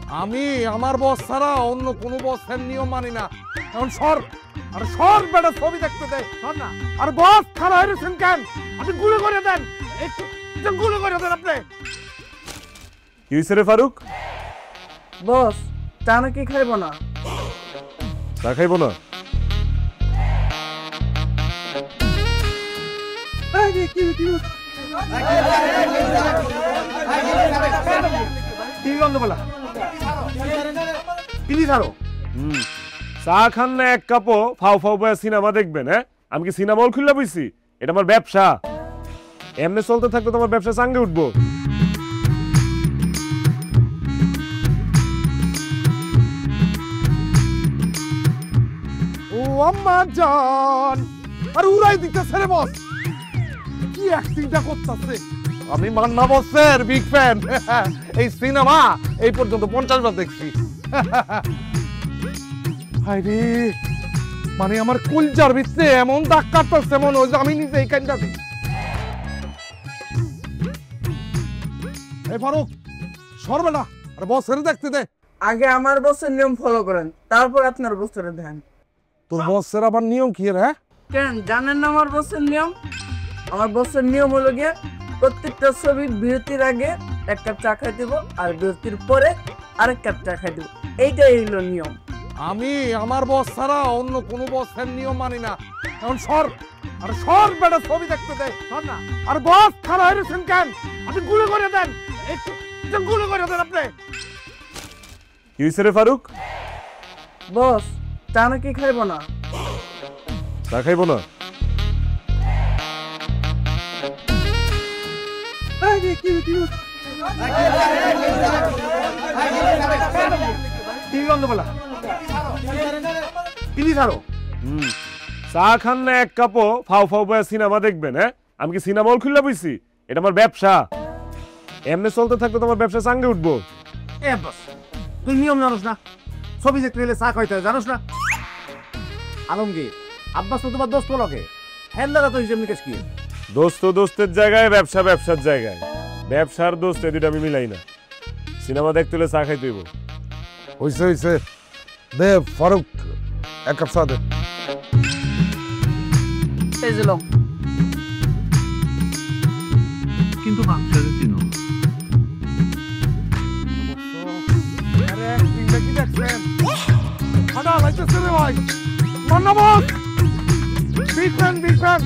আমি আমার বস ছাড়া অন্য কোনো বসের নিয়ম মানি না। এখন সর, আর সর বেটা, ছবি দেখতে দে, সর না। আর বস খারাপ হয়েছেন কেন? আপনি গুলি করে দেন, একটু গুলি করে দেন আপনি। কি হয়েছে রে ফারুক? বস চা নাকি খাইব না? চা খাইব না? চা খান না এক কাপও ফাও ফাও বয়ে সিনেমা দেখবেন? হ্যাঁ, আমি কি সিনেমা হল খুললা বইছি? এটা আমার ব্যবসা। এমনি চলতে থাকলে তোমার ব্যবসা চাঙ্গে উঠবো। ও আম্মা জান, আর উড়াই দিতেছে রে বস। কি অ্যাক্টিংটা করতেছে! আমি মান্না বসের বিগ ফ্যান। এই সিনেমা এই পর্যন্ত 50 বার দেখছি। হায়রে, মানে আমার কুলজার ভিতরে এমন দাগ কাটতেছে মনে হয় যে আমি নিজে এই কাজটা দিই। এই ফারুক, সরবে না, আর বসের দেখতে দে। আগে আমার বসের নিয়ম ফলো করেন, তারপর আপনার বসের ধ্যান। তোর বসের আবার নিয়ম কি রে? কেন জানেন না আমার বসের নিয়ম? আমার বসের নিয়ম হলো গিয়ে প্রত্যেকটা ছবির বিরতির আগে এক কাপ চা খাই দিব, আর বিরতির পরে আরেক কাপ চা খাই দিব। এইটাই হলো নিয়ম। আমি আমার বস ছাড়া অন্য কোনো বসের নিয়ম মানি না। এখন সর, আর সর বেটা, ছবি দেখতে দে, সর না। আর বস খারাপ হয়েছেন কেন? আপনি গুলি করে দেন, একটু গুলি করে দেন আপনি। কি হয়েছে রে ফারুক? বস চা নাকি খাইব না? চা খাইব না? চা খান না এক কাপও ফাও ফাও বয়ে সিনেমা দেখবেন? হ্যাঁ, আমি কি সিনেমা হল খুললা বইছি? এটা আমার ব্যবসা। এমনি চলতে থাকলে তোমার ব্যবসা চাঙ্গে উঠবো। এ বস, তুই নিয়ম জানোস না? ছবি দেখতে গেলে চা খাইতে হয়, জানোস না? আলমগীর, আব্বাস তো তোমার দোস্ত লগে, হ্যাঁ দাদা তো হিসেব নিকেশ কি? দোস্ত দোস্তের জায়গায়, ব্যবসা ব্যবসার জায়গায়। ব্যবসার দোস্ত এই দুটো আমি মিলাই না। সিনেমা দেখতে হলে চা খাইতে হইব। হইছে হইছে, দে ফারুক এক কাপ চা দে। এই যে লও। কিন্তু বাচ্চাদের চিনো আরে অ্যাক্টিংটা কি দেখছেন? ফাটা লাগতেছে রে ভাই। মান্না বস, বিগ ফ্যান, বিগ ফ্যান।